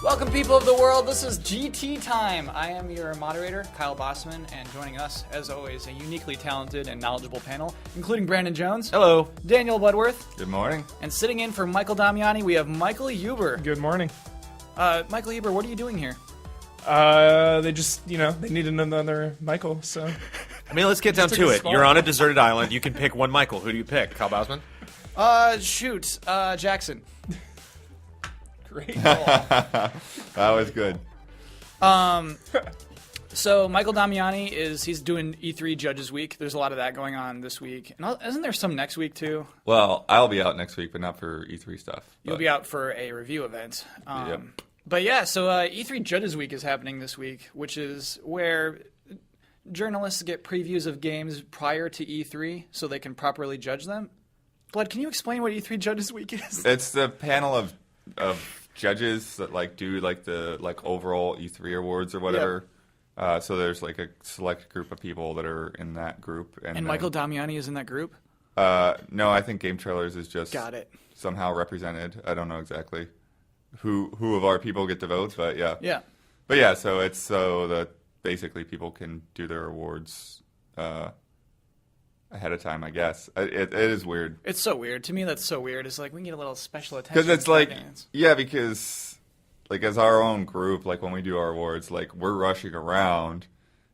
Welcome, people of the world. This is GT Time. I am your moderator, Kyle Bossman, and joining us, as always, a uniquely talented and knowledgeable panel, including Brandon Jones. Hello. Daniel Bloodworth. Good morning. And sitting in for Michael Damiani, we have Michael Huber. Good morning. Michael Huber, what are you doing here? They just, they need another Michael, so. I mean, let's get down to it. You're on a deserted island. You can pick one Michael. Who do you pick? Kyle Bosman? Jackson. Great. That was good. So Michael Damiani he's doing E3 Judges Week. There's a lot of that going on this week. And isn't there some next week too? Well, I'll be out next week, but not for E3 stuff. You'll be out for a review event. Yep. But yeah, so E3 Judges Week is happening this week, which is where journalists get previews of games prior to E3 so they can properly judge them. Blood, can you explain what E3 Judges Week is? It's the panel of judges that do the overall E3 awards or whatever. Yep. So there's like a select group of people that are in that group, and Michael Damiani is in that group. No, I think Game Trailers is just got it somehow represented. I don't know exactly who of our people get to vote, but yeah. Yeah. But yeah, so it's so that basically people can do their awards ahead of time, I guess. It is weird. It's so weird. To me, that's so weird. It's like we need a little special attention. Because it's like, because as our own group, when we do our awards, we're rushing around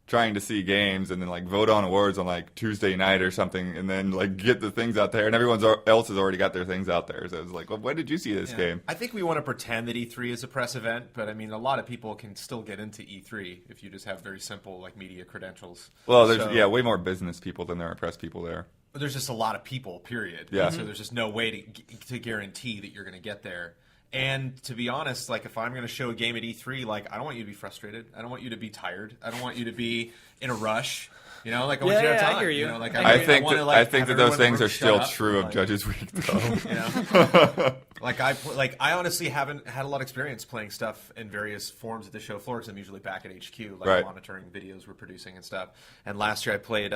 trying to see games and then vote on awards on Tuesday night or something, and then get the things out there, and everyone else has already got their things out there. So it's well, when did you see this game? I think we want to pretend that E3 is a press event, but I mean, a lot of people can still get into E3 if you just have very simple media credentials. Well, there's way more business people than there are press people there. But there's just a lot of people, period. Yeah. So there's just no way to guarantee that you're going to get there. And to be honest, if I'm going to show a game at E3, I don't want you to be frustrated. I don't want you to be tired. I don't want you to be in a rush. I want you to have time. I hear you. I think that those things are still true of Judges Week, though. I honestly haven't had a lot of experience playing stuff in various forms at the show floor because I'm usually back at HQ, right, monitoring videos we're producing and stuff. And last year I played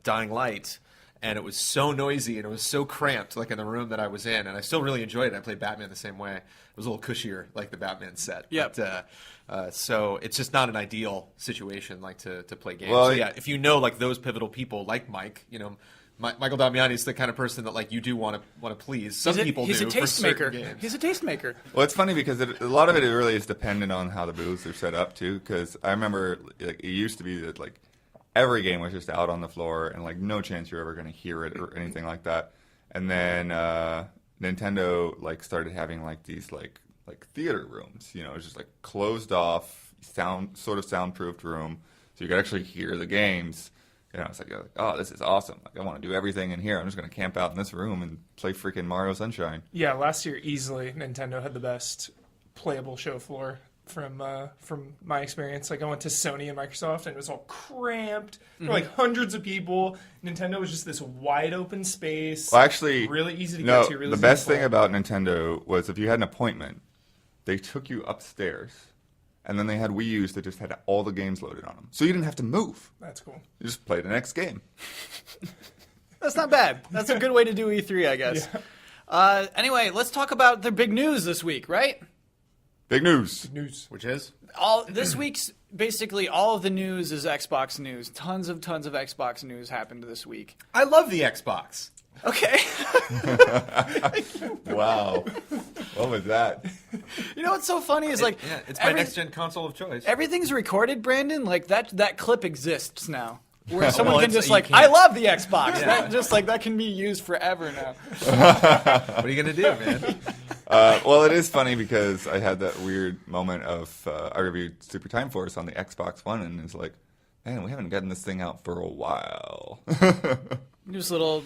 Dying Light. And it was so noisy and it was so cramped, in the room that I was in. And I still really enjoyed it. I played Batman the same way. It was a little cushier, like the Batman set. Yep. But, so it's just not an ideal situation, to play games. Well, so yeah, if you know, those pivotal people, like Mike, Michael Damiani is the kind of person that, you do want to please. Some people do. He's a tastemaker. Games. He's a tastemaker. Well, it's funny because a lot of it really is dependent on how the booths are set up, too. Because I remember, it used to be that, every game was just out on the floor, and no chance you're ever going to hear it or anything like that. And then Nintendo started having these theater rooms. It was just closed off, soundproofed room, so you could actually hear the games. It's oh, this is awesome. I want to do everything in here. I'm just going to camp out in this room and play freaking Mario Sunshine. Yeah, last year easily Nintendo had the best playable show floor. From my experience, I went to Sony and Microsoft, and it was all cramped. There were hundreds of people. Nintendo was just this wide open space. Well, actually, really easy to get to. Really the best thing about Nintendo was if you had an appointment, they took you upstairs, and then they had Wii U's that just had all the games loaded on them, so you didn't have to move. That's cool. You just play the next game. That's not bad. That's a good way to do E3, I guess. Yeah. Anyway, let's talk about the big news this week, right? Big news. Big news. Which is? This week's, basically, all of the news is Xbox news. Tons of Xbox news happened this week. I love the Xbox. Okay. Wow. What was that? You know what's so funny is it's my next-gen console of choice. Everything's recorded, Brandon. That clip exists now. Where someone can just can't. I love the Xbox. Yeah. That can be used forever now. What are you going to do, man? Well, it is funny because I had that weird moment of I reviewed Super Time Force on the Xbox One, and it's man, we haven't gotten this thing out for a while. Just little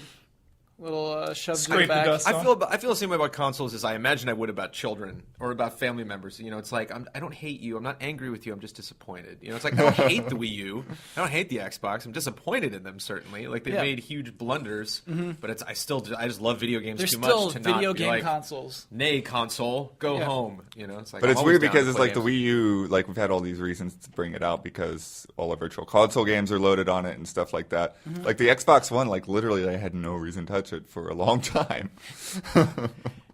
shoves in the Scrape the back. dust. I feel the same way about consoles as I imagine I would about children or about family members. It's I don't hate you. I'm not angry with you. I'm just disappointed. It's I don't hate the Wii U. I don't hate the Xbox. I'm disappointed in them, certainly. They've made huge blunders, but I just love video games There's too still much to video not be game consoles. Nay, console, go home. But I'm it's always weird down because to it's play the games. Wii U, we've had all these reasons to bring it out because all the virtual console games are loaded on it and stuff like that. The Xbox One, literally I had no reason to touch it for a long time.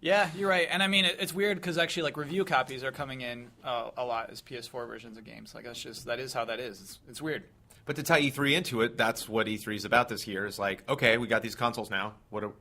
Yeah, you're right. And I mean, it's weird because actually, like, review copies are coming in a lot as PS4 versions of games. Like, that is how that is. It's weird. But to tie E3 into it, that's what E3 is about this year. Is like, okay, we got these consoles now.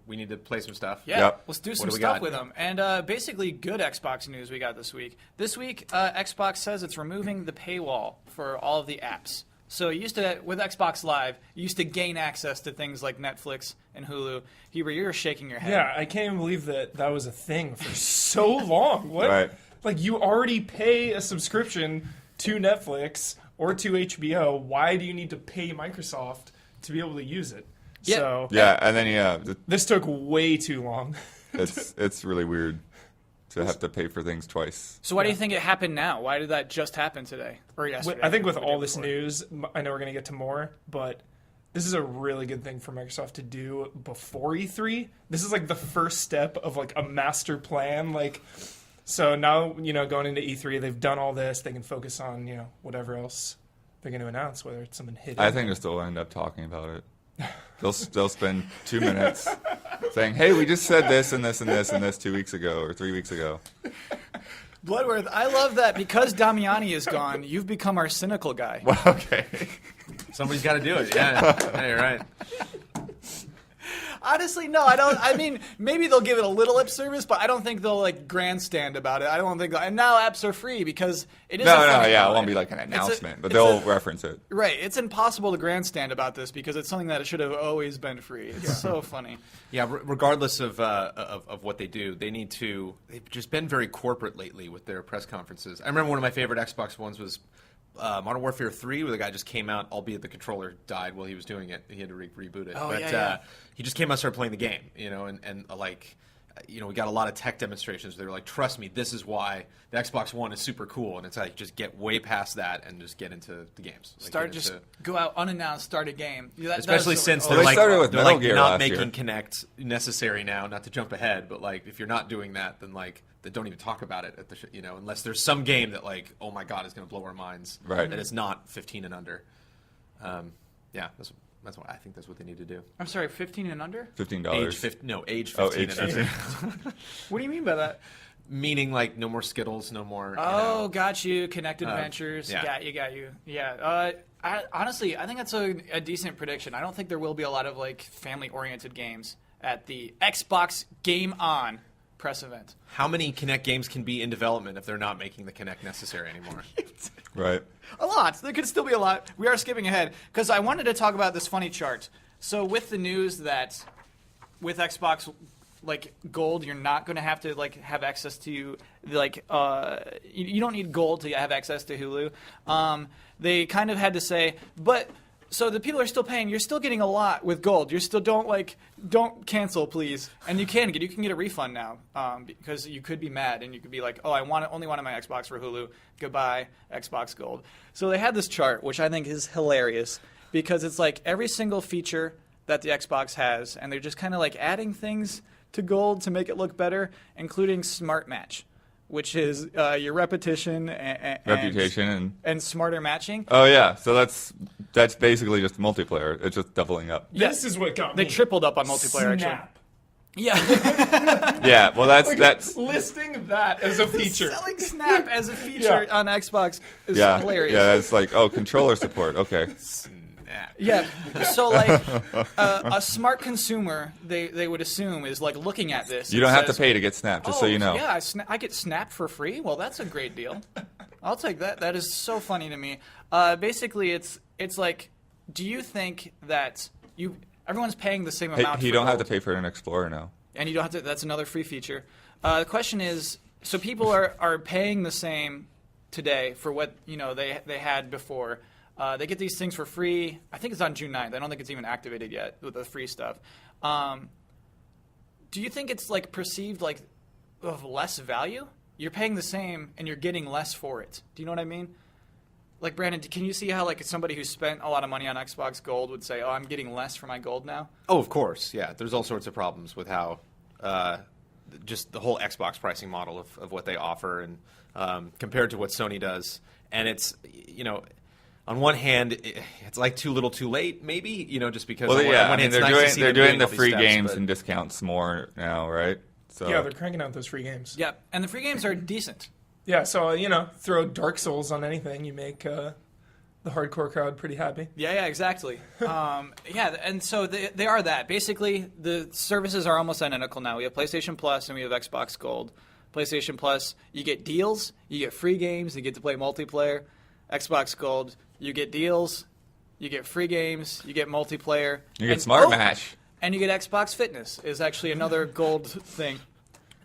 We need to play some stuff. Yeah, Yep. let's do What some do we stuff got? with them. And basically, good Xbox news we got this week. This week, Xbox says it's removing the paywall for all of the apps. So you used to, with Xbox Live, you used to gain access to things like Netflix and Hulu. Huber, you're shaking your head. Yeah, I can't even believe that was a thing for so long. What? Right. Like, you already pay a subscription to Netflix or to HBO. Why do you need to pay Microsoft to be able to use it? Yeah. So Yeah, and then this took way too long. it's really weird to have to pay for things twice. So why do you think it happened now? Why did that just happen today or yesterday? I think with or the all day this before? news, I know we're going to get to more, but this is a really good thing for Microsoft to do before E3. This is like the first step of like a master plan. Like, so now, going into E3, they've done all this. They can focus on, whatever else they're going to announce, whether it's something hidden. I think they'll still end up talking about it. They'll spend 2 minutes saying, "Hey, we just said this and this and this and this 2 weeks ago or 3 weeks ago." Bloodworth, I love that because Damiani is gone, you've become our cynical guy. Well, okay. Somebody's got to do it. Yeah, you're right. Honestly, no, I don't. I mean, maybe they'll give it a little lip service, but I don't think they'll like grandstand about it. I don't think. And now apps are free because it is. No, a thing. yeah, it won't be like an announcement, but it's they'll reference it. Right, it's impossible to grandstand about this because it's something that should have always been free. It's so funny. Yeah, regardless of what they do, they've just been very corporate lately with their press conferences. I remember one of my favorite Xbox ones was Modern Warfare 3, where the guy just came out, albeit the controller died while he was doing it. He had to reboot it. Oh, but yeah. he just came out and started playing the game, we got a lot of tech demonstrations. They were like, trust me, this is why the Xbox One is super cool. And it's like, just get way past that and just get into the games. Go out unannounced, start a game. Especially since Well, they're they started with they're Metal like Gear not last making year. Connect necessary now. Not to jump ahead, but like if you're not doing that, then like they don't even talk about it at the unless there's some game that like, oh my god, is going to blow our minds. Right. That is not 15 and under. Yeah, that's what I think. That's what they need to do. I'm sorry, 15 and under? $15. Age 15 Oh, 15 age and under. 15. What do you mean by that? Meaning like no more Skittles, no more. Oh, got you. Connected Ventures. yeah. Got you. Yeah. Honestly, I think that's a decent prediction. I don't think there will be a lot of like family-oriented games at the Xbox Game On press event. How many Kinect games can be in development if they're not making the Kinect necessary anymore? Right. A lot. There could still be a lot. We are skipping ahead because I wanted to talk about this funny chart. So with the news that with Xbox like Gold, you're not going to have to like have access to like you don't need Gold to have access to Hulu. They kind of had to say, but so the people are still paying. You're still getting a lot with Gold. You still don't cancel, please. And you can get a refund now because you could be mad and you could be like, oh, I only wanted my Xbox for Hulu. Goodbye, Xbox Gold. So they had this chart, which I think is hilarious because it's like every single feature that the Xbox has, and they're just kind of like adding things to Gold to make it look better, including Smart Match, which is your repetition Reputation and smarter matching. Oh yeah, so that's basically just multiplayer. It's just doubling up. This is what got They me. tripled up on multiplayer, actually. Snap. Yeah. Yeah, well that's Listing that as a feature. Selling Snap as a feature Yeah. on Xbox is yeah, hilarious. yeah. It's like controller support. Okay, Yeah. So like a smart consumer, they would assume is like looking at this. you and don't have to says, pay to get Snap, just so you know. Yeah, I get Snap for free. Well, that's a great deal. I'll take that. That is so funny to me. Basically, it's like, do you think that everyone's paying the same Hey, amount? you for don't have to Gold, pay for an Explorer now. and you don't have to. That's another free feature. The question is, so people are paying the same today for what they had before. They get these things for free. I think it's on June 9th. I don't think it's even activated yet with the free stuff. Do you think it's like perceived like of less value? You're paying the same and you're getting less for it. Do you know what I mean? Like, Brandon, can you see how like somebody who spent a lot of money on Xbox Gold would say, "Oh, I'm getting less for my Gold now"? Oh, of course, yeah. There's all sorts of problems with how just the whole Xbox pricing model of what they offer and compared to what Sony does. And it's, on one hand, it's like too little too late, maybe, just because Well, on yeah, one I mean hand, it's nice to see they're them doing the all these free steps, games but- and discounts more now, right? So Yeah, they're cranking out those free games. Yeah, and the free games are decent. Yeah, so throw Dark Souls on anything, you make the hardcore crowd pretty happy. Yeah, exactly. Yeah, and so they are that. Basically, the services are almost identical now. We have PlayStation Plus and we have Xbox Gold. PlayStation Plus, you get deals, you get free games, you get to play multiplayer. Xbox Gold, you get deals, you get free games, you get multiplayer. you get and, Smart Match. And you get Xbox Fitness is actually another gold thing.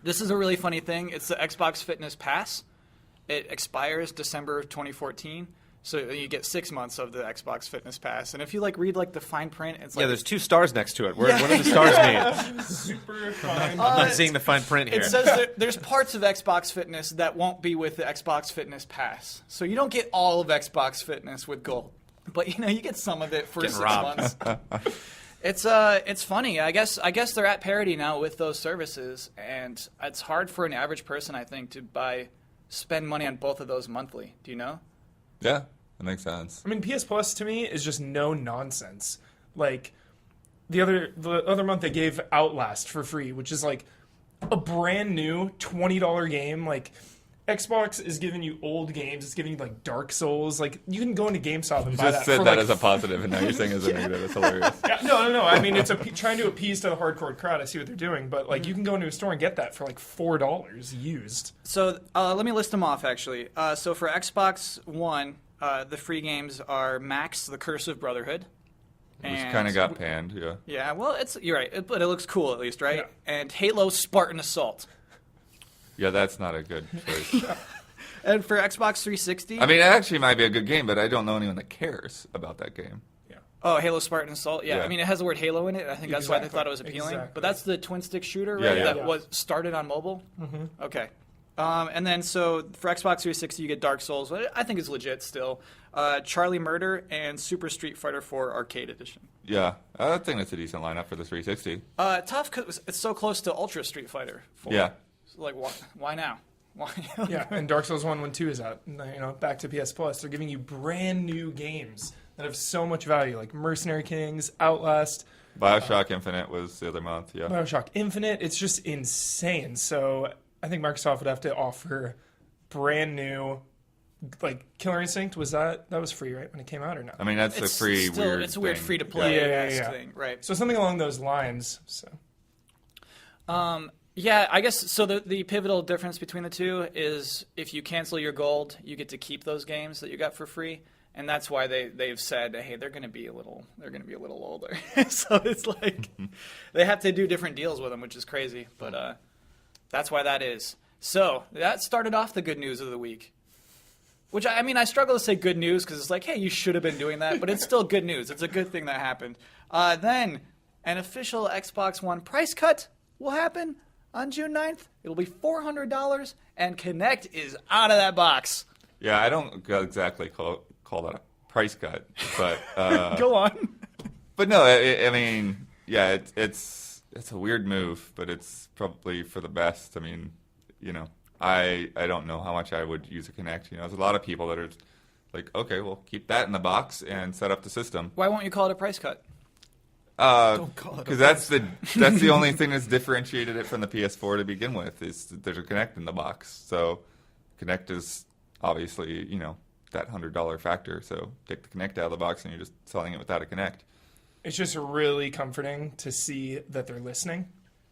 This is a really funny thing. It's the Xbox Fitness Pass. It expires December 2014. So you get 6 months of the Xbox Fitness Pass. And if you read the fine print, it's Yeah, there's 2 stars next to it. What do the stars mean? Super fine. I'm not seeing the fine print here. it says there's parts of Xbox Fitness that won't be with the Xbox Fitness Pass. So you don't get all of Xbox Fitness with Gold. But you get some of it for Getting 6 robbed. months. It's funny. I guess they're at parity now with those services, and it's hard for an average person, I think, to spend money on both of those monthly. Do you know? Yeah, that makes sense. I mean, PS Plus to me is just no nonsense. Like the other month they gave Outlast for free, which is like a brand new $20 game. Like Xbox is giving you old games. It's giving you like Dark Souls. Like you can go into GameStop and buy Just that said for that like as a positive, and now you're saying as a negative. That's hilarious. Yeah, no. I mean, it's trying to appease to the hardcore crowd. I see what they're doing, but like you can go into a store and get that for like $4 used. So let me list them off, actually. So for Xbox One, the free games are Max: The Curse of Brotherhood. Which kind of got panned, yeah. Yeah, well, you're right, but it looks cool at least, right? Yeah. And Halo: Spartan Assault. Yeah, that's not a good choice. And for Xbox 360, I mean, it actually might be a good game, but I don't know anyone that cares about that game. oh, Halo: Spartan Assault. Yeah, Yeah. I mean, it has the word Halo in it. I think that's why they Exactly. thought it was appealing. Exactly. But that's the twin stick shooter, Yeah, right? yeah. That Yeah. was started on mobile. Mm-hmm. Okay. And then so for Xbox 360, you get Dark Souls. I think it's legit still. Charlie Murder and Super Street Fighter 4 Arcade Edition. Yeah, I think that's a decent lineup for the 360. Tough because it's so close to Ultra Street Fighter 4. Yeah. So, why now? Why? Yeah, and Dark Souls 1 when 2 is out. Back to PS Plus. They're giving you brand new games that have so much value, like Mercenary Kings, Outlast, Bioshock Infinite was the other month, yeah. Bioshock Infinite. It's just insane. So I think Microsoft would have to offer brand new, like Killer Instinct. That was free, right, when it came out, or not? I mean, that's a free weird It's a weird thing. free to play Yeah. thing, right? So something along those lines. So Yeah, I guess so. The pivotal difference between the two is if you cancel your gold, you get to keep those games that you got for free, and that's why they've said, hey, they're going to be a little older. So it's like they have to do different deals with them, which is crazy. But that's why that is. So that started off the good news of the week. Which, I mean, I struggle to say good news because it's like, hey, you should have been doing that, but it's still good news. It's a good thing that happened. Then an official Xbox One price cut will happen on June 9th. It'll be $400, and Kinect is out of that box. Yeah, I don't exactly call that a price cut, but Go on. but no, I mean, yeah, it's a weird move, but it's probably for the best. I mean, I don't know how much I would use a Kinect. There's a lot of people that are like, okay, well, keep that in the box and set up the system. Why won't you call it a price cut? Because that's the only thing that's differentiated it from the PS4 to begin with is that there's a Kinect in the box. So Kinect is obviously that $100 factor. So take the Kinect out of the box and you're just selling it without a Kinect. it's just really comforting to see that they're listening.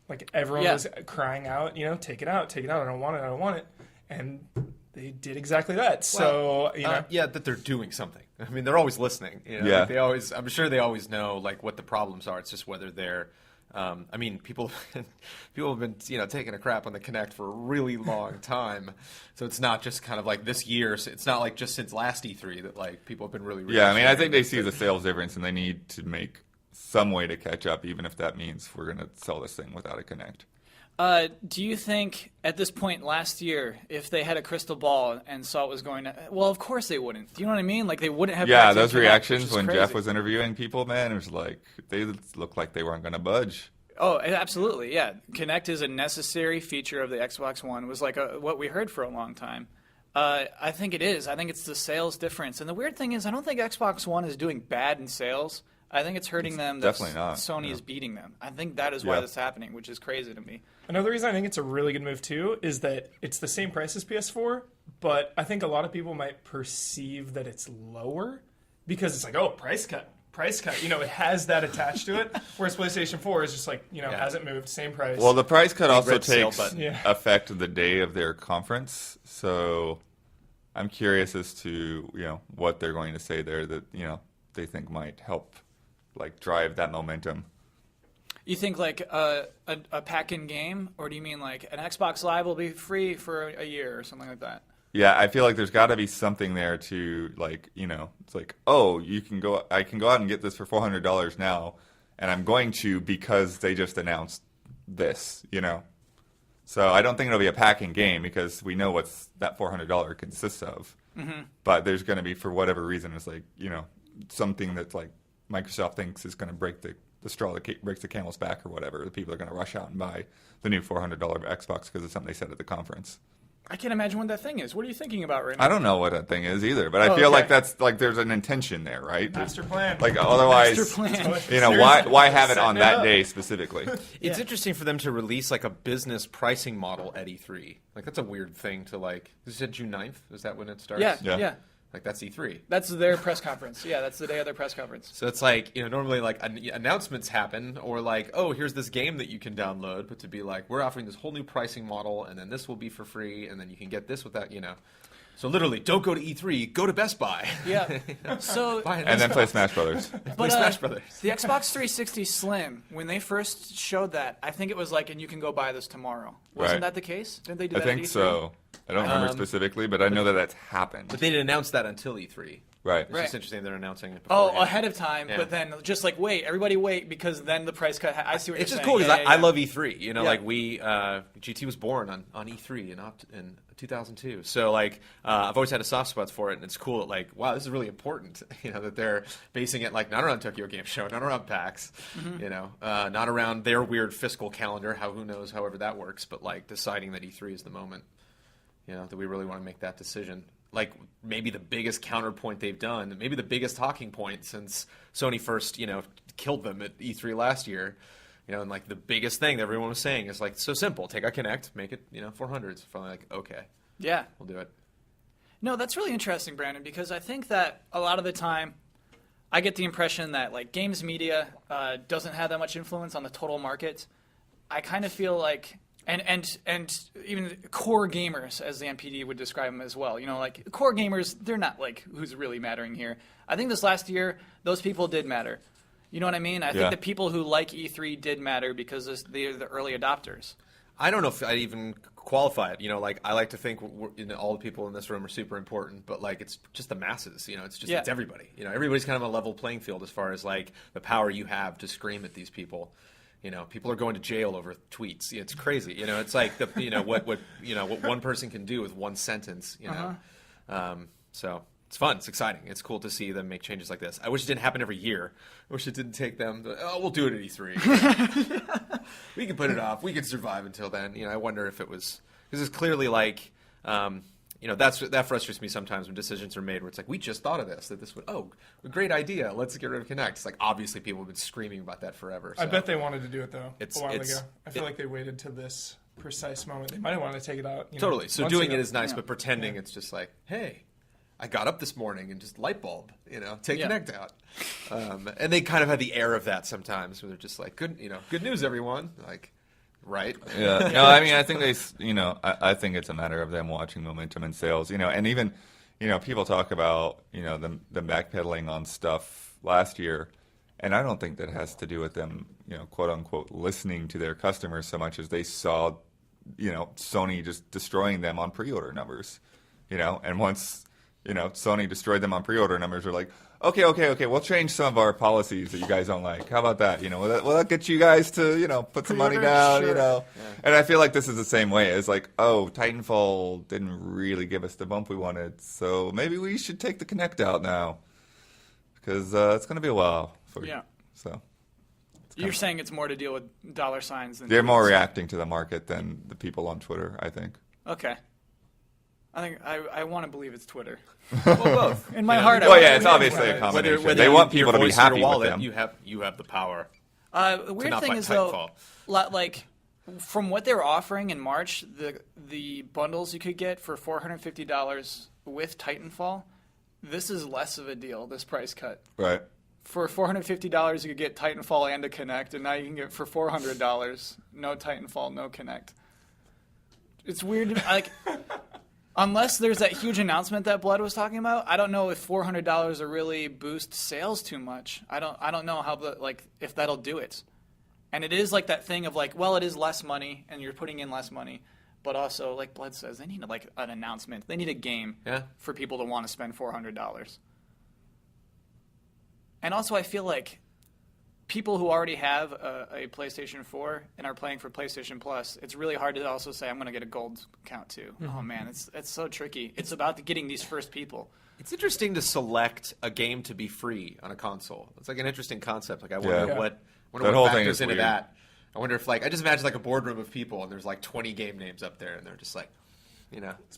Like everyone Yeah. was crying out, take it out, I don't want it. And they did exactly that. So, Yeah, that they're doing something. I mean, they're always listening. Yeah. Like I'm sure they always know like what the problems are. It's just whether they're. I mean, people have been taking a crap on the Kinect for a really long time. So it's not just kind of like this year. It's not like just since last E3 that like people have been really. Yeah, I mean, I think they see the sales difference and they need to make some way to catch up, even if that means we're going to sell this thing without a Kinect. Do you think at this point last year, if they had a crystal ball and saw it was going to, well, of course they wouldn't. Do you know what I mean? Like they wouldn't have. Yeah, backed those into Kinect, reactions which is when crazy. Jeff was interviewing people, man, it was like they looked like they weren't going to budge. Oh, absolutely, yeah. Kinect is a necessary feature of the Xbox One. It was like what we heard for a long time. I think it is. I think it's the sales difference. And the weird thing is, I don't think Xbox One is doing bad in sales. I think it's hurting them that definitely not, Sony yeah. is beating them. I think that is why Yeah. this is happening, which is crazy to me. Another reason I think it's a really good move too is that it's the same price as PS4, but I think a lot of people might perceive that it's lower because it's like, oh, price cut. You know, it has that attached to it. Whereas PlayStation 4 is just like, you know, Yeah. hasn't moved, same price. Well, the price cut also red sale takes button. Yeah. effect the day of their conference. So I'm curious as to, you know, what they're going to say there that, you know, they think might help like drive that momentum. You think like a pack-in game, or do you mean like an Xbox Live will be free for a year or something like that? Yeah, I feel like there's got to be something there to like, you know, it's like, oh, I can go out and get this for $400 now, and I'm going to because they just announced this, you know. So I don't think it'll be a packing game because we know what's that $400 consists of. Mm-hmm. But there's going to be, for whatever reason, it's like, you know, something that's like Microsoft thinks is going to break the straw that breaks the camel's back or whatever. The people are going to rush out and buy the new $400 Xbox because of something they said at the conference. I can't imagine what that thing is. What are you thinking about right now? I don't know what that thing is either, but I Oh, feel okay. like that's like there's an intention there, right? Master plan. Like otherwise, Master plan. you know, why have it on that day specifically? It's interesting for them to release like a business pricing model at E3. Like that's a weird thing to like. Is it June 9th? Is that when it starts? Yeah, Yeah. yeah. Like that's E3. That's their press conference. Yeah, that's the day of their press conference. So it's like, you know, normally like announcements happen or like, oh, here's this game that you can download, but to be like, we're offering this whole new pricing model and then this will be for free and then you can get this without, you know. So literally, don't go to E3, go to Best Buy. Yeah. So, Buy an And then Xbox. play Smash Brothers. Play Smash Brothers. the Xbox 360 Slim, when they first showed that, I think it was like, and you can go buy this tomorrow. Wasn't Right. that the case? Didn't they do I that think at E3? so. I don't remember specifically, but I know that that's happened. But they didn't announce that until E3. Right. It's Right. just interesting they're announcing it Oh, beforehand. ahead of time, Yeah. but then just like wait, everybody wait because then the price cut. I see what It's you're just saying. cool because Yeah, I yeah. love E3. You know, Yeah. like GT was born on E3 in 2002. So like I've always had a soft spot for it, and it's cool that like wow, this is really important. You know that they're basing it like not around Tokyo Game Show, not around PAX, Mm-hmm. you know, not around their weird fiscal calendar. Who knows, however that works, but like deciding that E3 is the moment. You know that we really want to make that decision. Like maybe the biggest counterpoint they've done, maybe the biggest talking point since Sony first, you know, killed them at E3 last year. You know, and like the biggest thing that everyone was saying is like so simple: take a Kinect, make it, you know, 400. It's finally like okay, Yeah. we'll do it. No, that's really interesting, Brandon, because I think that a lot of the time I get the impression that like games media doesn't have that much influence on the total market. I kind of feel like, and even core gamers, as the MPD would describe them as well. You know, like core gamers, they're not like who's really mattering here. I think this last year, those people did matter. You know what I mean? I Yeah. think the people who like E3 did matter because they're the early adopters. I don't know if I'd even qualify it. You know, like I like to think all the people in this room are super important, but like it's just the masses. You know, it's just Yeah. it's everybody. You know, everybody's kind of a level playing field as far as like the power you have to scream at these people. You know, people are going to jail over tweets. It's crazy. You know, it's like what one person can do with one sentence. You know, so it's fun. It's exciting. It's cool to see them make changes like this. I wish it didn't happen every year. I wish it didn't take them. We'll do it at E3. We can put it off. We can survive until then. You know, I wonder if it was because it's clearly like. You know, that frustrates me sometimes when decisions are made where it's like, we just thought of this, that this would, a great idea, let's get rid of Kinect. It's like, obviously people have been screaming about that forever. I so. bet they wanted to do it, though, It's- a while it's- ago. I feel like they waited to this precise moment. They might have wanted to take it out. You know, Totally. So months doing ago. it is nice, but pretending it's just like, hey, I got up this morning and just light bulb, you know, take Yeah. Kinect out. And they kind of had the air of that sometimes where they're just like, good news, everyone. Like, right? Yeah. No, I mean, I think I think it's a matter of them watching momentum and sales, you know, and even, you know, people talk about, you know, them backpedaling on stuff last year, and I don't think that has to do with them, you know, quote unquote, listening to their customers so much as they saw, you know, Sony just destroying them on pre-order numbers, you know, and once, you know, Sony destroyed them on pre-order numbers, they're like, okay, we'll change some of our policies that you guys don't like. How about that? You know, will that get you guys to, you know, put some money Pre-order? down, Sure. you know? Yeah. And I feel like this is the same way. It's like, Titanfall didn't really give us the bump we wanted, so maybe we should take the Kinect out now. Because it's going to be a while. Yeah. So You're saying it's more to deal with dollar signs than they're more tweets. reacting to the market than the people on Twitter, I think. Okay. I want to believe it's Twitter. Well, both. In my heart, I Well, want yeah, to it's believe obviously a Twitter. combination. They want people to be happy with wallet, them. You have the power. The weird not thing buy is though, Titanfall. like from what they were offering in March, the bundles you could get for $450 with Titanfall, this is less of a deal. This price cut. Right. For $450, you could get Titanfall and a Kinect, and now you can get for $400 no Titanfall, no Kinect. It's weird, like. Unless there's that huge announcement that Blood was talking about, I don't know if $400 will really boost sales too much. I don't know how if that'll do it. And it is like that thing of like, well, it is less money and you're putting in less money, but also like Blood says, they need like an announcement. They need a game for people to want to spend $400. And also I feel like people who already have a PlayStation 4 and are playing for PlayStation Plus, it's really hard to also say, I'm going to get a gold account too. Mm-hmm. Oh, man, it's so tricky. It's about getting these first people. It's interesting to select a game to be free on a console. It's like an interesting concept. Like I wonder what whole thing factors is into weird. that. I wonder if I just imagine like a boardroom of people and there's like 20 game names up there and they're just like,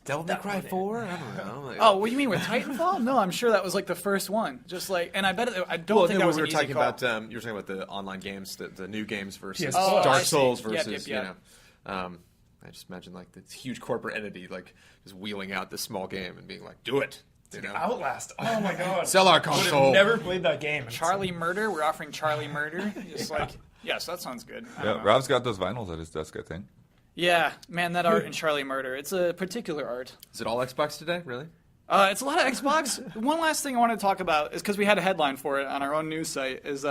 Devil May Cry 4? I don't know. Like, Oh, what do you mean with Titanfall? No, I'm sure that was like the first one. Just like, and I bet I don't think that was we were an easy talking call. about you were talking about the online games, the new games versus Oh, I Dark see. Souls Yep, versus yep. I just imagine like this huge corporate entity like just wheeling out this small game and being like, do it. Outlast. Oh my god. Sell our I would console. have never played that game. Charlie Murder. We're offering Charlie Murder. Just like, yes, that sounds good. I don't Yeah, know. Rob's got those vinyls at his desk, I think. Yeah, man, that art in Charlie Murder. It's a particular art. Is it all Xbox today? Really? It's a lot of Xbox. One last thing I want to talk about is because we had a headline for it on our own news site. Is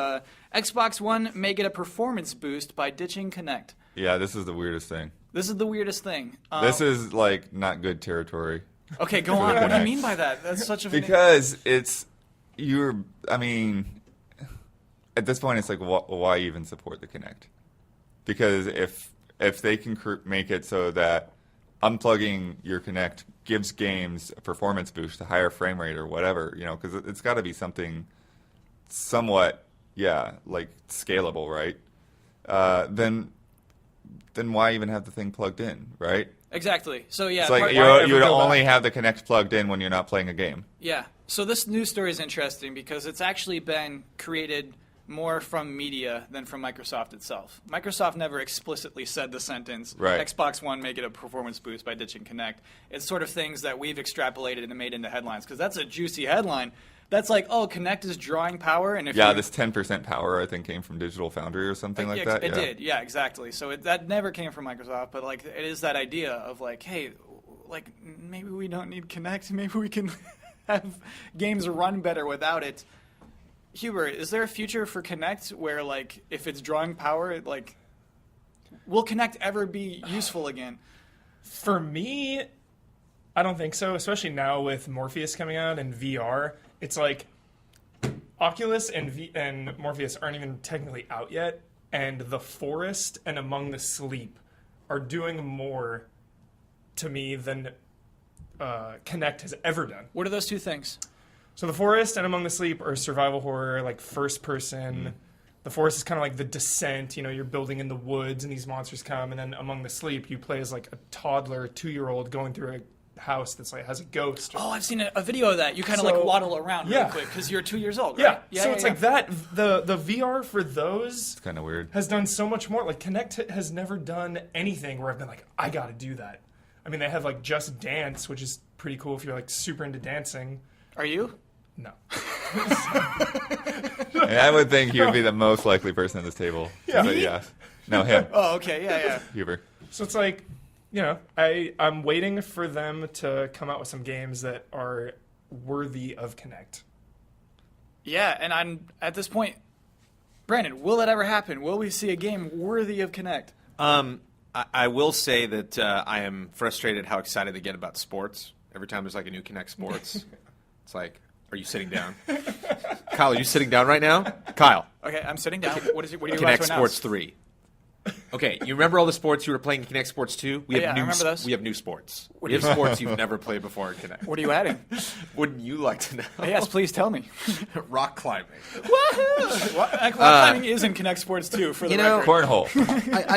Xbox One may get a performance boost by ditching Kinect. Yeah, this is the weirdest thing. This is the weirdest thing. This is like not good territory. Okay, go on. What do you mean by that? That's such a Because I mean, at this point, it's like, why even support the Kinect? Because if they can make it so that unplugging your Kinect gives games a performance boost, a higher frame rate or whatever, because it's got to be something somewhat, like scalable, right? Then why even have the thing plugged in, right? Exactly. So yeah, It's like you would only have the Kinect plugged in when you're not playing a game. Yeah. So this news story is interesting because it's actually been created more from media than from Microsoft itself. Microsoft never explicitly said the sentence, Right. Xbox One may get a performance boost by ditching Kinect. It's sort of things that we've extrapolated and made into headlines because that's a juicy headline. That's like, oh, Kinect is drawing power, and if you, This 10% power, I think, came from Digital Foundry or something like that. It did, yeah, exactly. So that never came from Microsoft, but like it is that idea of like, hey, like maybe we don't need Kinect, maybe we can have games run better without it. Hubert, is there a future for Kinect where like if it's drawing power, like will Kinect ever be useful again? For me, I don't think so, especially now with Morpheus coming out and VR. It's like Oculus and Morpheus aren't even technically out yet, and The Forest and Among the Sleep are doing more to me than Kinect has ever done. What are those two things? So The Forest and Among the Sleep are survival horror, like first person. The Forest is kind of like The Descent. You're building in the woods and these monsters come. And then Among the Sleep, you play as like a toddler, 2-year-old going through a house that's like has a ghost. Oh, I've seen a video of that. You kind of So- like waddle around really yeah. quick because you're 2 years old, Yeah. right? So it's like that. The VR for those It's kind of weird. has done so much more. Like Kinect has never done anything where I've been like, I got to do that. I mean, they have like Just Dance, which is pretty cool if you're like super into dancing. Are you? No. And I would think he would be the most likely person at this table. Yeah. But yeah. No, him. Oh, okay, yeah. Huber. So it's like, I'm waiting for them to come out with some games that are worthy of Kinect. Yeah, and I'm at this point, Brandon, will it ever happen? Will we see a game worthy of Kinect? I will say that I am frustrated how excited they get about sports. Every time there's like a new Kinect Sports, it's like, are you sitting down? Kyle, are you sitting down right now? Kyle, Okay, I'm sitting down. What are you about Kinect to Sports announce? 3. Okay, you remember all the sports you were playing in Kinect Sports 2? We have Yeah, I new remember those. We have new sports. We have sports you've never played before in Kinect. What are you adding? Wouldn't you like to know? Yes, please tell me. Rock climbing. Rock climbing is in Kinect Sports too. For the you know- record. Cornhole.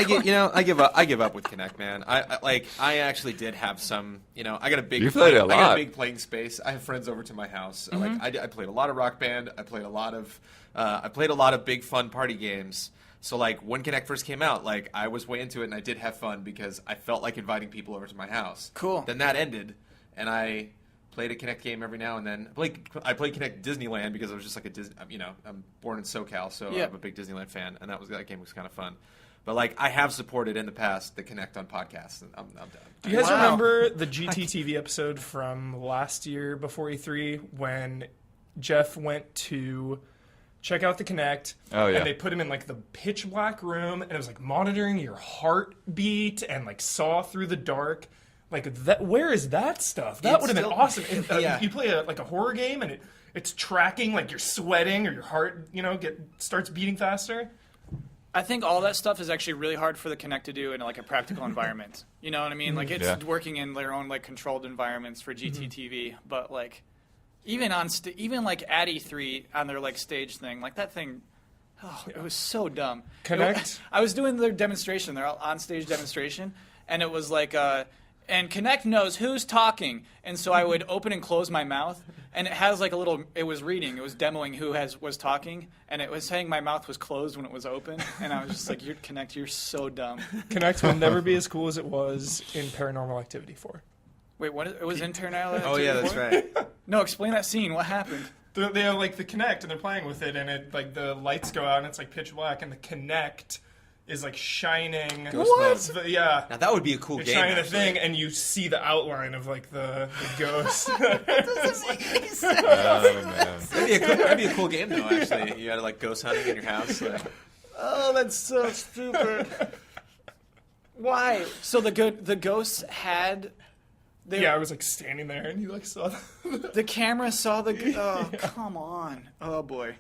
I give up. I give up with Kinect, man. I actually did have some. I got a big. You played it a I got lot. a big playing space. I have friends over to my house. I played a lot of Rock Band. I played a lot of big fun party games. So when Kinect first came out, I was way into it and I did have fun because I felt like inviting people over to my house. Cool. Then that ended, and I played a Kinect game every now and then. I played Kinect Disneyland because I was just like a Disney. I'm born in SoCal, so Yeah. I'm a big Disneyland fan, and that game was kind of fun. But I have supported in the past the Kinect on podcasts, and I'm done. Do you guys Wow. remember the GTTV episode from last year before E3 when Jeff went to check out the Kinect, Oh, yeah. and they put him in the pitch black room, and it was monitoring your heartbeat and saw through the dark. Where is that stuff? That It's would have been still- awesome. If, Yeah. you play a horror game and it's tracking you're sweating or your heart starts beating faster. I think all that stuff is actually really hard for the Kinect to do in a practical environment. You know what I mean? It's Yeah. working in their own controlled environments for GTTV, but even on even at E3 on their stage thing, that thing. Oh, it was so dumb. Kinect? I was doing their demonstration, their on-stage demonstration, and it was and Kinect knows who's talking, and so I would open and close my mouth, and it has it was reading, it was demoing who was talking, and it was saying my mouth was closed when it was open, and I was just you're Kinect, you're so dumb. Kinect will never be as cool as it was in Paranormal Activity 4. Wait, what? It was internal? Oh yeah, that's right. No, explain that scene. What happened? They have the Kinect and they're playing with it, and it the lights go out and it's pitch black, and the Kinect is shining. Ghost What? Yeah. Now that would be a cool It's game. shining the actually. thing, and you see the outline of the ghost. Oh, man. That'd be a cool game though. Actually, you had ghost hunting in your house. Oh, that's so stupid. Why? So the ghosts had. Yeah, I was standing there, and you saw The camera saw the. Oh, come on. Oh boy.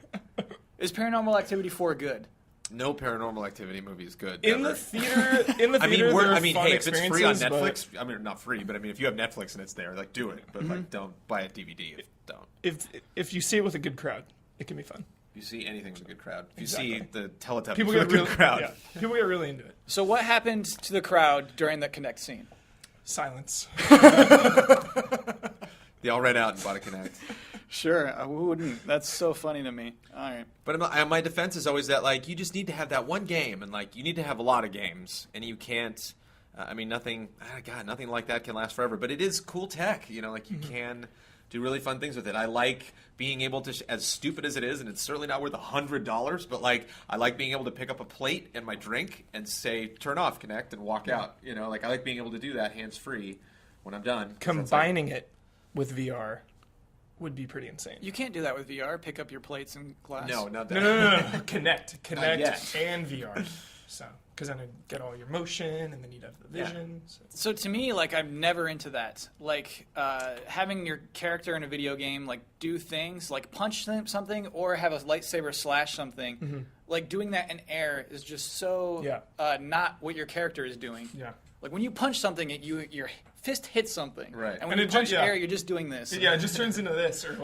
Is Paranormal Activity 4 good? No Paranormal Activity movie is good. in ever. the theater. In the I mean, theater, there are hey, fun if it's free on experiences, but Netflix, I mean, not free, but I mean, if you have Netflix and it's there, do it. But don't buy a DVD. Don't. if you see it with a good crowd, it can be fun. If you see anything with a good crowd, if you Exactly. see the Teletubbies People with a get good really crowd, yeah, people get really into it. So what happened to the crowd during the Kinect scene? Silence. they all ran out and bought a Kinect. Sure, I wouldn't. That's so funny to me. All right. But my defense is always that you just need to have that one game, and you need to have a lot of games, and you can't. I mean, nothing like that can last forever. But it is cool tech, you can do really fun things with it. I like being able to, as stupid as it is, and it's certainly not worth $100, but I like being able to pick up a plate and my drink and say, "Turn off Kinect," and walk out. I like being able to do that hands free when I'm done. 'Cause that's Combining it with VR would be pretty insane. You can't do that with VR. Pick up your plates and glass. no, not that. No. Connect yet. and VR. So, because then it get all your motion, and then you'd have the vision. So. So to me, I'm never into that. Having your character in a video game, do things, punch something, or have a lightsaber slash something. Doing that in air is just so not what your character is doing. Yeah. When you punch something, your fist hits something. Right. And when And you it punch ju- yeah. air, you're just doing this. Yeah, it just turns into this, or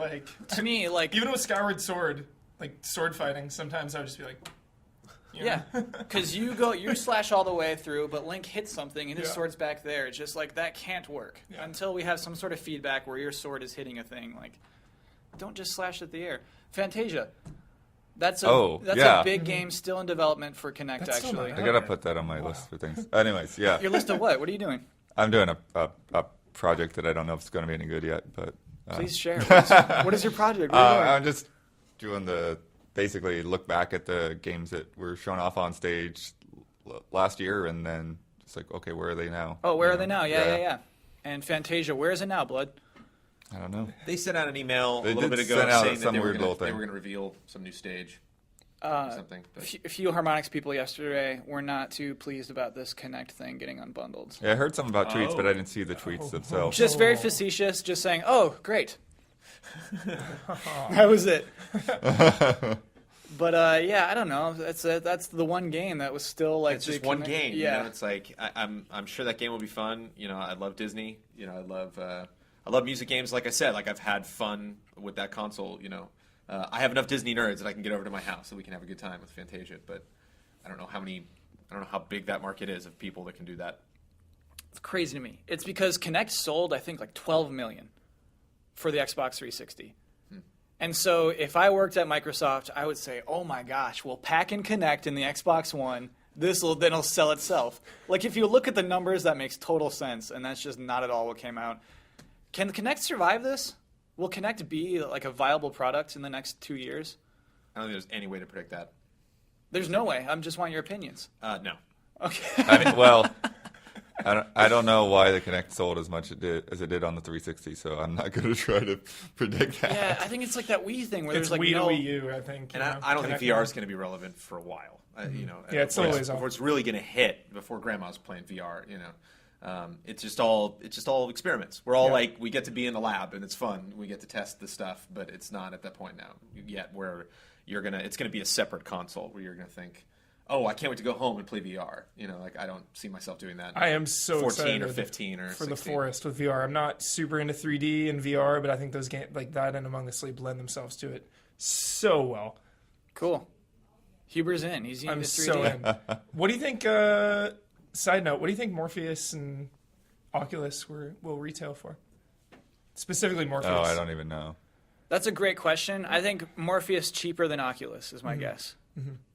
To me, even with Skyward Sword, sword fighting, sometimes I would just be yeah, because you slash all the way through, but Link hits something and his Yeah. sword's back there. It's just that can't work Yeah. until we have some sort of feedback where your sword is hitting a thing. Don't just slash at the air. Fantasia. That's a big game still in development for Kinect. That's still Actually, not I gotta put that on my list for things. Anyways, yeah. your list of what? What are you doing? I'm doing a project that I don't know if it's going to be any good yet, but Please share. What is your project? What are you doing? I'm just doing basically look back at the games that were shown off on stage last year, and then it's okay, where are they now? Oh, where are they now? Yeah. And Fantasia, where is it now, Blood? I don't know. They sent out an email They a little did bit ago send out saying that some they were weird little they thing. were going to reveal some new stage. Or something. But. A few Harmonix people yesterday were not too pleased about this Kinect thing getting unbundled. Yeah, I heard something about tweets, but I didn't see the tweets themselves. Just very facetious, just saying, "Oh, great." That was it. yeah, I don't know. That's the one game that was still like It's just one game. Yeah, You know, it's like I'm sure that game will be fun. You know, I love Disney. You know, I love music games. Like I said, like I've had fun with that console. You know, I have enough Disney nerds that I can get over to my house so we can have a good time with Fantasia. But I don't know how big that market is of people that can do that. it's crazy to me. It's because Kinect sold, I think, like 12 million for the Xbox 360. And so if I worked at Microsoft, I would say, oh my gosh, we'll pack in Kinect in the Xbox One. Then it'll sell itself. Like, if you look at the numbers, that makes total sense, and that's just not at all what came out. Can the Kinect survive this? Will Kinect be like a viable product in the next 2 years? I don't think there's any way to predict that. There's no way. I just want your opinions. No. Okay. I mean, well, I don't know why the Kinect sold as much as it did on the 360, so I'm not going to try to predict that. Yeah, I think it's like that Wii thing where It's there's like Wii no... to Wii U, I think. And I don't think VR is going to be relevant for a while. You know, Yeah, it's before always on. before it's really going to hit. Before Grandma's playing VR, you know, it's just all experiments. We're all like, we get to be in the lab and it's fun. We get to test the stuff, but it's not at that point now yet where it's gonna be a separate console where you're gonna think, oh, I can't wait to go home and play VR. You know, like I don't see myself doing that. I am so 14 excited or 15 or for 16. the Forest with VR. I'm not super into 3D and VR, but I think those games like that and Among the Sleep lend themselves to it so well. Cool. Huber's in. He's I'm into 3D. so in. What do you think? Side note: what do you think Morpheus and Oculus will retail for? Specifically, Morpheus. Oh, I don't even know. That's a great question. I think Morpheus cheaper than Oculus is my guess.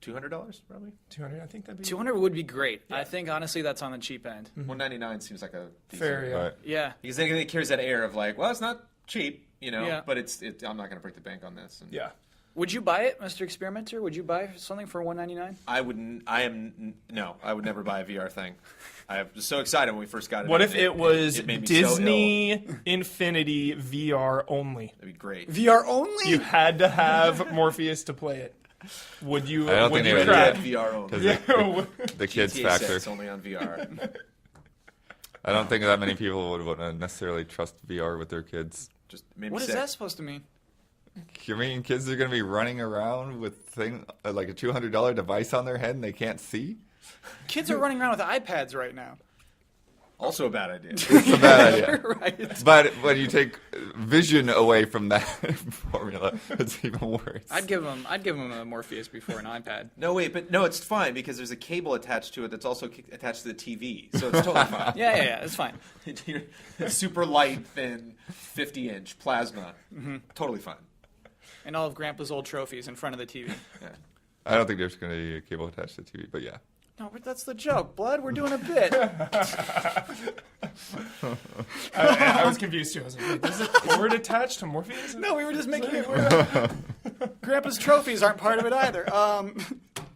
$200 probably. 200. I think that'd be 200 would be great. I think honestly that's on the cheap end. $199 seems like a decent fair. Yeah. Right. Yeah. because then it carries that air of like, well, it's not cheap, you know, Yeah. but I'm not going to break the bank on this. And Yeah. Would you buy it, Mr. Experimenter? Would you buy something for $199? I would never buy a VR thing. I was so excited when we first got it. What if it was made me so ill. Disney Infinity VR only? That'd be great. VR only? You had to have Morpheus to play it. Would you? I don't would think you they would try? do VR only. 'Cause Yeah. the kids GTA factor. 6 only on VR. I don't think that many people would necessarily trust VR with their kids. Just made me What is sick. that supposed to mean? You mean kids are going to be running around with like a $200 device on their head and they can't see? Kids are running around with iPads right now. Also a bad idea. It's a bad idea. Right. But when you take vision away from that formula, it's even worse. I'd give him a Morpheus before an iPad. No, wait, but no, it's fine because there's a cable attached to it that's also attached to the TV, so it's totally fine. Yeah, it's fine. Super light, thin, 50-inch plasma, totally fine. And all of Grandpa's old trophies in front of the TV. Yeah. I don't think there's going to be a cable attached to the TV, but yeah. No, but that's the joke, Blood. We're doing a bit. I was confused too. I was like, wait, is it cord attached to Morpheus? No, we were just making it. Grandpa's trophies aren't part of it either.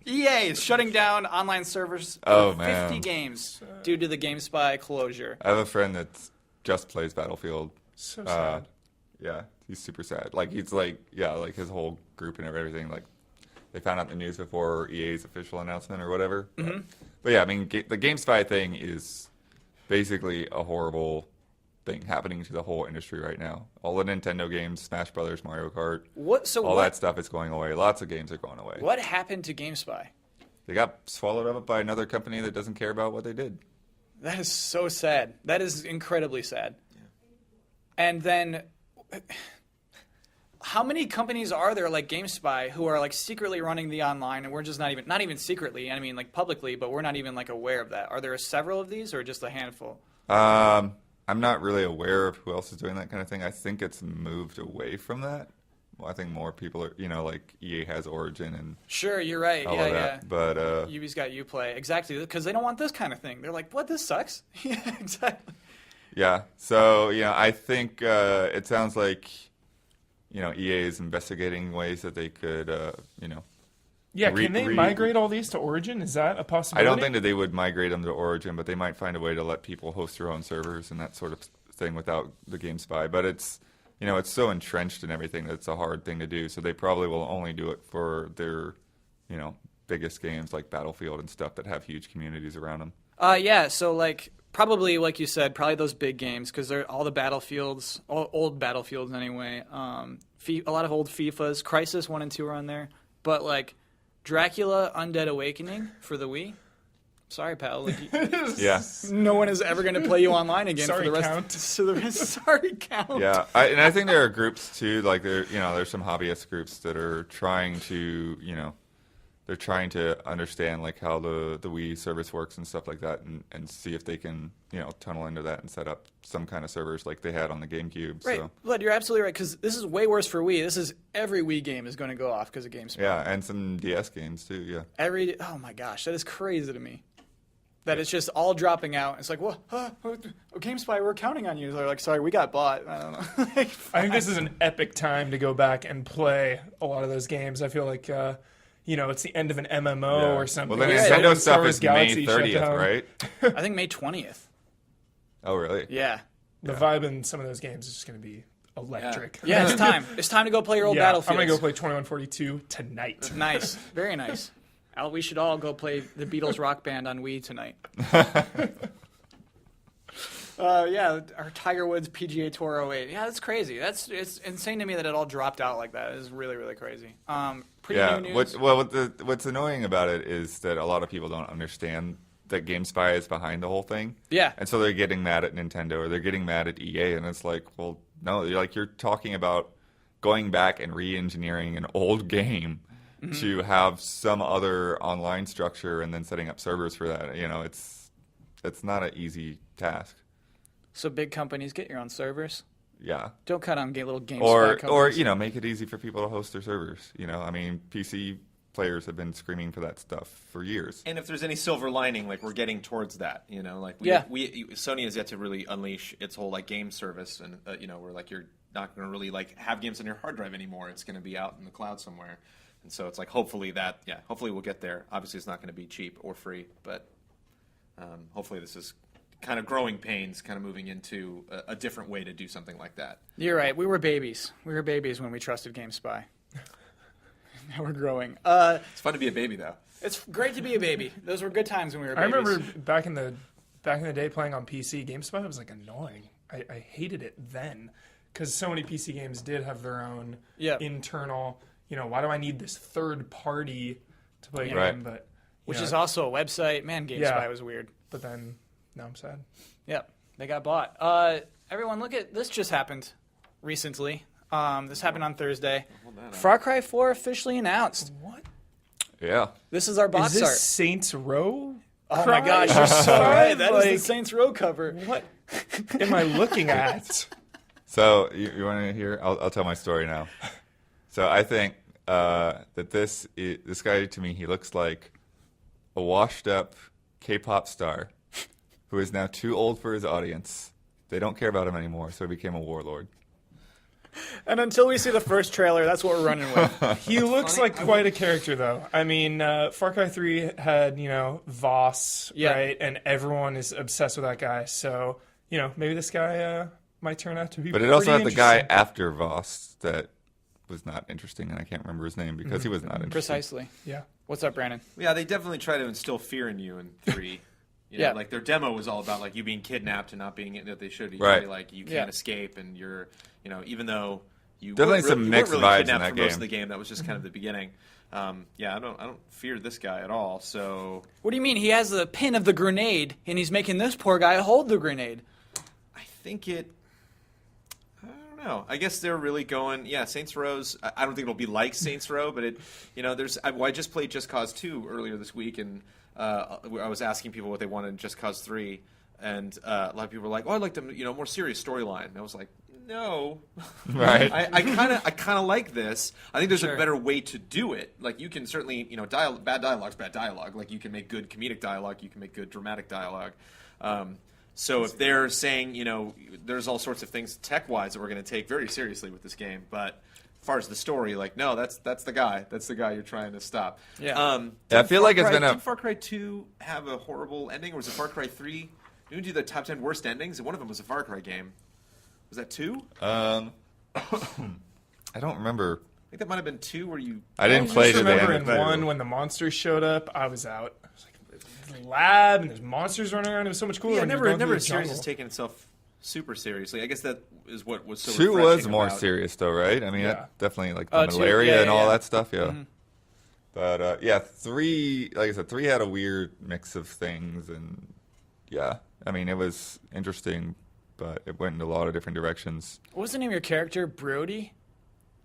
EA is shutting down online servers for Oh, 50 man. games due to the GameSpy closure. I have a friend that just plays Battlefield. So sad. Yeah, he's super sad. Like, he's like, yeah, like his whole group and everything, like, they found out the news before EA's official announcement or whatever. But yeah, I mean, the GameSpy thing is basically a horrible thing happening to the whole industry right now. All the Nintendo games, Smash Brothers, Mario Kart, all that stuff is going away. Lots of games are going away. What happened to GameSpy? They got swallowed up by another company that doesn't care about what they did. That is so sad. That is incredibly sad. And then, how many companies are there like GameSpy who are like secretly running the online, and we're just not even secretly, I mean like publicly, but we're not even like aware of that? Are there several of these or just a handful? I'm not really aware of who else is doing that kind of thing. I think it's moved away from that. Well, I think more people are, like EA has Origin and Sure, you're right. all yeah, of yeah. that. But Ubi's got Uplay. Exactly, because they don't want this kind of thing. They're like, what, this sucks? Yeah, exactly. yeah, so I think it sounds like EA is investigating ways that they could Yeah, Re- can they re- migrate all these to Origin? Is that a I possibility? don't think that they would migrate them to Origin, but they might find a way to let people host their own servers and that sort of thing without the GameSpy. But it's it's so entrenched in everything that it's a hard thing to do. So they probably will only do it for their biggest games like Battlefield and stuff that have huge communities around them. Yeah, so like probably like you said, probably those big games because they're all the Battlefields, old Battlefields anyway. A lot of old FIFAs, Crisis 1 and 2 are on there, but like Dracula Undead Awakening for the Wii. Sorry, pal. Like, Yeah. no one is ever going to play you online again Sorry, for the rest. Count. So the rest. Sorry, Count. Yeah, I think there are groups too. Like there's some hobbyist groups that are trying to, they're trying to understand like how the Wii service works and stuff like that, and see if they can, tunnel into that and set up some kind of servers like they had on the GameCube. Right, So Blood, you're absolutely right, because this is way worse for Wii. This is every Wii game is going to go off because of GameSpy. yeah, and some DS games too. Yeah. Oh my gosh, that is crazy to me. That it's just all dropping out. It's like, well, GameSpy, we're counting on you. They're like, sorry, we got bought. I don't know. I think this is an epic time to go back and play a lot of those games. I feel like, it's the end of an MMO Yeah. or something. Well, the Yeah, Nintendo Star stuff Wars is Galaxy May shut 30th, down. right? I think May 20th. Oh, really? Yeah. The vibe in some of those games is just going to be electric. Yeah, it's time. It's time to go play your old Yeah, I'm Battlefield. going to go play 2142 tonight. Nice. Very nice. Al, we should all go play the Beatles Rock Band on Wii tonight. Yeah, our Tiger Woods PGA Tour 08. Yeah, that's crazy. It's insane to me that it all dropped out like that. It is really, really crazy. Pretty Yeah. new news. What's annoying about it is that a lot of people don't understand that GameSpy is behind the whole thing. Yeah. And so they're getting mad at Nintendo or they're getting mad at EA, and it's like, well, no, you're talking about going back and re-engineering an old game to have some other online structure and then setting up servers for that. It's not an easy task. So big companies, get your own servers. Yeah. Don't cut on little GameSpy Or companies. make it easy for people to host their servers. PC players have been screaming for that stuff for years. And if there's any silver lining, like we're getting towards that, Yeah. Sony has yet to really unleash its whole like game service, and where like you're not going to really like have games on your hard drive anymore. It's going to be out in the cloud somewhere, and so it's like hopefully we'll get there. Obviously, it's not going to be cheap or free, but hopefully this is kind of growing pains, kind of moving into a different way to do something like that. You're right. We were babies. We were babies when we trusted GameSpy. Now we're growing. It's fun to be a baby, though. It's great to be a baby. Those were good times when we were I babies. remember back in the day playing on PC, GameSpy was like annoying. I hated it then because so many PC games did have their own internal. Why do I need this third party to play a game? Right. But Which is also a website. Man, GameSpy was weird. But then now I'm sad. Yep, they got bought. Everyone, look at this. Just happened recently. This happened on Thursday. Far Cry 4 officially announced. What Yeah. This is our box is this? art. Saints Row? Oh my gosh, you're so right. That is Like- the Saints Row cover. What am I looking at? So you want to hear? I'll tell my story now. So I think that this guy, to me, he looks like a washed-up K-pop star who is now too old for his audience. They don't care about him anymore, so he became a warlord. And until we see the first trailer, that's what we're running with. He looks like quite a character, though. I mean, Far Cry 3 had, Voss, Yeah. right? And everyone is obsessed with that guy. So, maybe this guy might turn out to be But it also had pretty the guy interesting. after Voss that was not interesting, and I can't remember his name because he was not interesting. Precisely. Yeah. What's up, Brandon? Yeah, they definitely try to instill fear in you in 3. Yeah. Like their demo was all about like you being kidnapped and not being that they should. Right. Like you can't Yeah. escape, and you're, even though you Definitely weren't some really, you mixed weren't really vibes in kidnapped that for most game. of the game. That was just kind of the beginning. Yeah, I don't fear this guy at all. So What do you mean? He has the pin of the grenade, and he's making this poor guy hold the grenade. I think it. I don't know. I guess they're really going. Yeah, Saints Row's. I don't think it'll be like Saints Row, but it. There's. I just played Just Cause 2 earlier this week, and I was asking people what they wanted in Just Cause 3, and a lot of people were like, "Oh, I'd like them, more serious storyline." And I was like, "No, Right. I kind of like this. I think there's Sure. a better way to do it. Like you can certainly, bad dialogue's bad dialogue. Like you can make good comedic dialogue, you can make good dramatic dialogue. So if they're saying, there's all sorts of things tech-wise that we're going to take very seriously with this game, but as far as the story, like no, that's the guy. That's the guy you're trying to stop. Yeah. I feel like it's been a- Did Far Cry 2 have a horrible ending, or was it Far Cry 3? Didn't we do the top 10 worst endings? And one of them was a Far Cry game. Was that 2? I don't remember. I think that might have been 2 where you... I didn't I play just to the remember end. in but- one when the monsters showed up, I was out. I was like, the lab and there's monsters running around. It was so much cooler. Yeah, when never you're going through a the series jungle. has taken itself super seriously. I guess that is what was so 2 was refreshing more about- serious, though, right? I mean, Yeah. that definitely like the 2, malaria yeah, and all yeah. that stuff. Yeah. But yeah, 3, like I said, 3 had a weird mix of things, and yeah, I mean, it was interesting, but it went in a lot of different directions. What was the name of your character? Brody?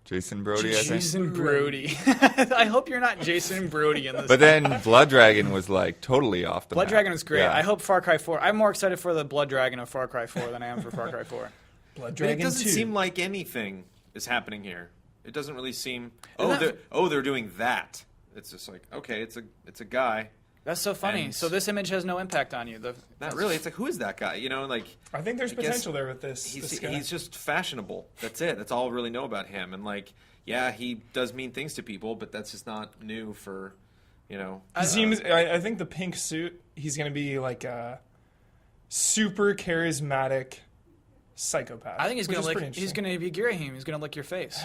Jason Brody, I think. Jason Brody. I hope you're not Jason Brody in this. But then Blood Dragon was like totally off the Blood map. Dragon was great. Yeah. I hope Far Cry 4. I'm more excited for the Blood Dragon of Far Cry 4 than I am for Far Cry 4. Blood But Dragon it doesn't 2. seem like anything is happening here. It doesn't really seem. Isn't They're doing that. It's just like, okay, it's a guy. That's so funny. And- So this image has no impact on you. Not really. It's like, who is that guy? You know, like I think there's I guess potential there with this. this guy. he's just fashionable. That's it. That's all I really know about him. And like, yeah, he does mean things to people, but that's just not new for, you know. He seems. I think the pink suit. He's going to be like a super charismatic psychopath. I think he's which gonna is lick. pretty He's interesting. gonna be Girahim. He's gonna lick your face.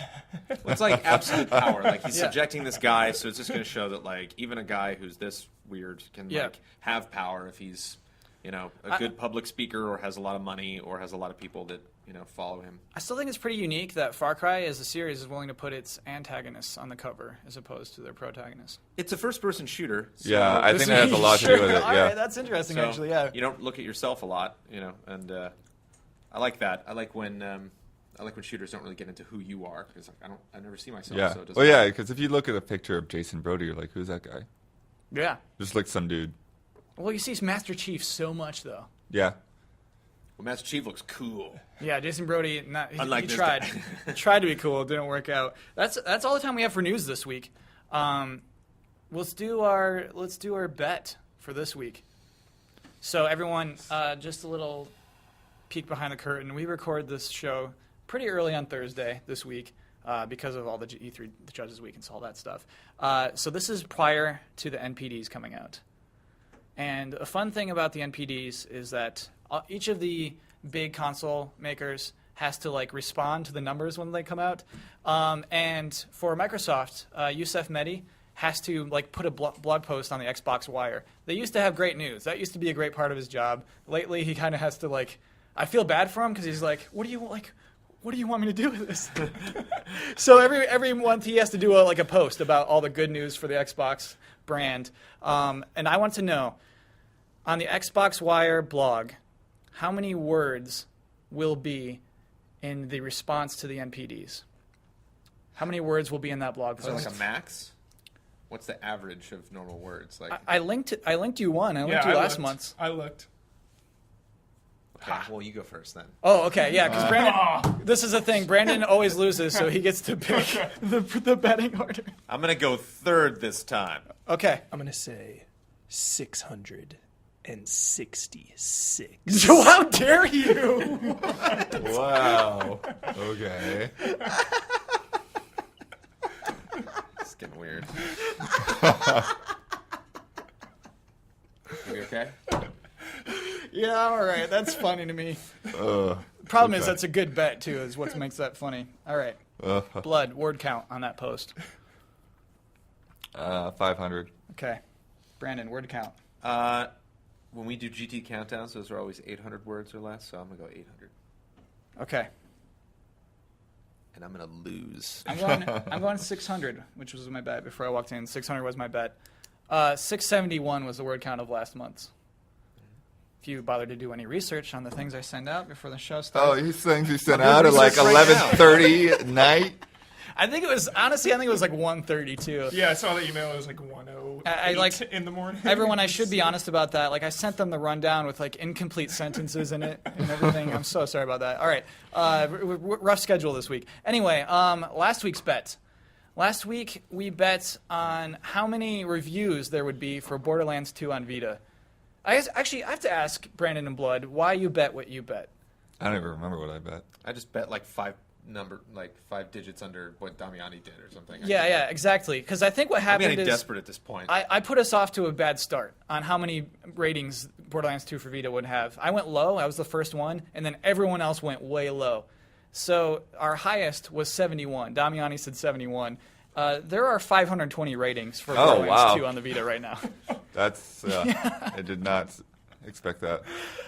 It's like absolute power. Like he's Yeah. subjecting this guy, so it's just going to show that like even a guy who's this weird can Yeah. like have power if he's, you know, a good public speaker or has a lot of money or has a lot of people that you know follow him. I still think it's pretty unique that Far Cry, as a series, is willing to put its antagonists on the cover as opposed to their protagonists. It's a first-person shooter. So, Yeah, I think that has a lot to do with it. All Yeah. right, that's interesting, so actually. Yeah. you don't look at yourself a lot, you know, and I like that. I like when shooters don't really get into who you are because like, I never see myself. Yeah. So it doesn't Well, yeah, matter. because if you look at a picture of Jason Brody, you're like, who's that guy? Yeah. Just like some dude. Well, you see Master Chief so much, though. Yeah. Well, Master Chief looks cool. Yeah, Jason Brody. He Unlike this tried. guy. He tried to be cool. It didn't work out. That's all the time we have for news this week. Let's do our bet for this week. So everyone, just a little peek behind the curtain. We record this show pretty early on Thursday this week because of all the E3 the Judges Week and all that stuff. So this is prior to the NPDs coming out. And a fun thing about the NPDs is that each of the big console makers has to like respond to the numbers when they come out. And for Microsoft, Youssef Mehdi has to like put a blog post on the Xbox Wire. They used to have great news. That used to be a great part of his job. Lately, he kind of has to like. I feel bad for him because he's like, what do you want me to do with this? So every month he has to do a post about all the good news for the Xbox brand. And I want to know, on the Xbox Wire blog, how many words will be in the response to the NPDs? How many words will be in that blog Is there post? like a max? What's the average of normal words? Like, I linked you one. I linked you last month's. I looked. okay, well, you go first then. Oh, okay, yeah, because Brandon. This is the thing. Brandon always loses, so he gets to pick the betting order. I'm gonna go third this time. Okay. I'm gonna say 666. So how dare you? Wow. Okay. It's getting weird. You okay? Yeah, all right. That's funny to me. Uh, Problem is okay. that's a good bet too. Is what makes that funny. All right. Blood word count on that post. 500. Okay. Brandon, word count. When we do GT countdowns, those are always 800 words or less, so I'm gonna go 800, Okay. and I'm gonna lose. I'm going 600, which was my bet before I walked in. 600 was my bet. 671 was the word count of last month's. If you bothered to do any research on the things I send out before the show Oh, starts. these things you sent I'm doing out at like research right now. 11:30 at night. I think it was like 132. Yeah, I saw the email. It was like 1:08 I like- in the morning. Everyone, I should be honest about that. Like, I sent them the rundown with like incomplete sentences in it and everything. I'm so sorry about that. All right, rough schedule this week. Anyway, last week's bet. Last week we bet on how many reviews there would be for Borderlands 2 on Vita. I have to ask Brandon and Blood why you bet what you bet. I don't even remember what I bet. I just bet like five digits under what Damiani did or something. Yeah, exactly. Because I think what I'm happened getting is desperate at this point. I put us off to a bad start on how many ratings Borderlands 2 for Vita would have. I went low. I was the first one, and then everyone else went way low. So our highest was 71. Damiani said 71. There are 520 ratings for Borderlands wow. 2 on the Vita right now. That's I did not expect that.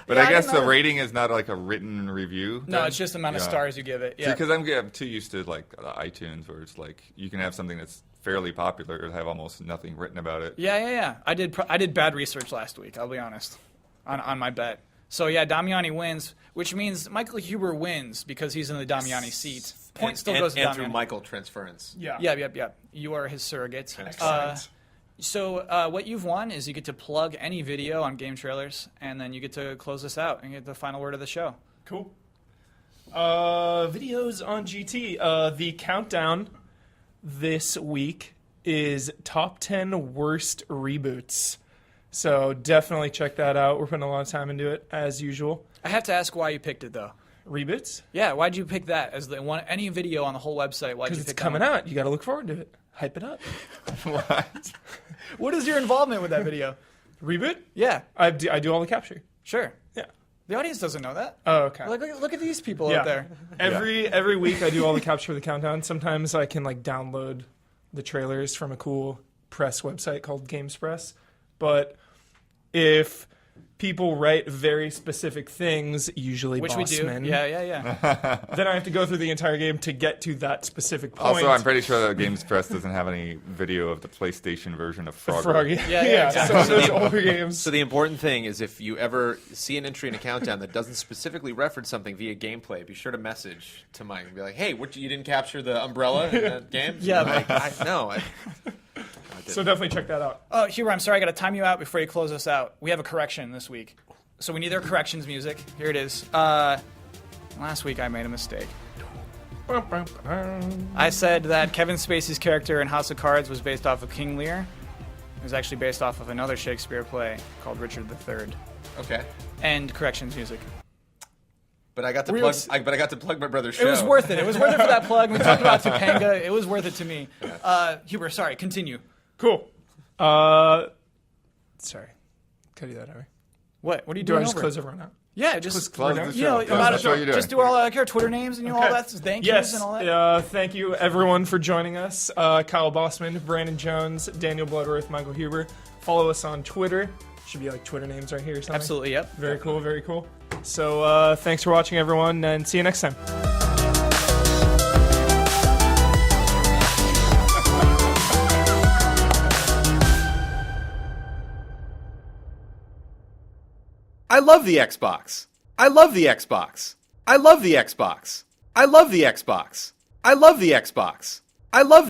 But Yeah, I I guess didn't the know. rating is not like a written review. No, then? it's just the amount of Yeah. stars you give it. Yeah. Because I'm too used to like iTunes where it's like you can have something that's fairly popular, have almost nothing written about it. Yeah. I did bad research last week. I'll be honest, on my bet. So yeah, Damiani wins, which means Michael Huber wins because he's in the Damiani seat. Point still goes to and Damiani. through Michael transference. Yeah. Yeah. You are his surrogate. Excellent. So what you've won is you get to plug any video on Game Trailers, and then you get to close this out and get the final word of the show. Cool. Videos on GT. The countdown this week is top 10 worst reboots. So definitely check that out. We're putting a lot of time into it, as usual. I have to ask why you picked it, though. Reboots? Yeah, why'd you pick that as the one? Any video on the whole website? Why'd you Because it's pick coming that one? out. You got to look forward to it. Hype it up. What? What is your involvement with that video? Reboot? Yeah, I do all the capture. sure. Yeah. The audience doesn't know that. Oh, okay. Look at these people Yeah. out there. Every week I do all the capture for the countdown. Sometimes I can like download the trailers from a cool press website called GamesPress. But if people write very specific things, usually Which we do. Bossman, Yeah. then I have to go through the entire game to get to that specific point. Also, I'm pretty sure that Games Press doesn't have any video of the PlayStation version of Frogger. Froggy. Yeah, Some of those older games. So the important thing is if you ever see an entry in a countdown that doesn't specifically reference something via gameplay, be sure to message to Mike and be like, "Hey, you didn't capture the umbrella in that game?" Yeah, like, I So definitely check that out. Oh, Huber, I'm sorry, I got to time you out before you close us out. We have a correction this week. So we need their corrections music. Here it is. Last week I made a mistake. I said that Kevin Spacey's character in House of Cards was based off of King Lear. It was actually based off of another Shakespeare play called Richard III. Okay. And corrections music. But I got to Real plug. s- But I got to plug my brother's show. It was worth it. It was worth it for that plug. We talked about Topanga. It was worth it to me. Huber, sorry, continue. Cool. Sorry. Can I do that, Harry? What? What are you Do I doing just over? close everyone out? Yeah, just Close the you know, show. about That's what you're doing. just do all like our Twitter names and all that. Thank yous Yes. and all that. Thank you, everyone, for joining us. Kyle Bossman, Brandon Jones, Daniel Bloodworth, Michael Huber. Follow us on Twitter. Should be like Twitter names right here or something. Absolutely, yep. Very cool, very cool. So thanks for watching, everyone, and see you next time. I love the Xbox. I love the Xbox. I love the Xbox. I love the Xbox. I love the Xbox. I love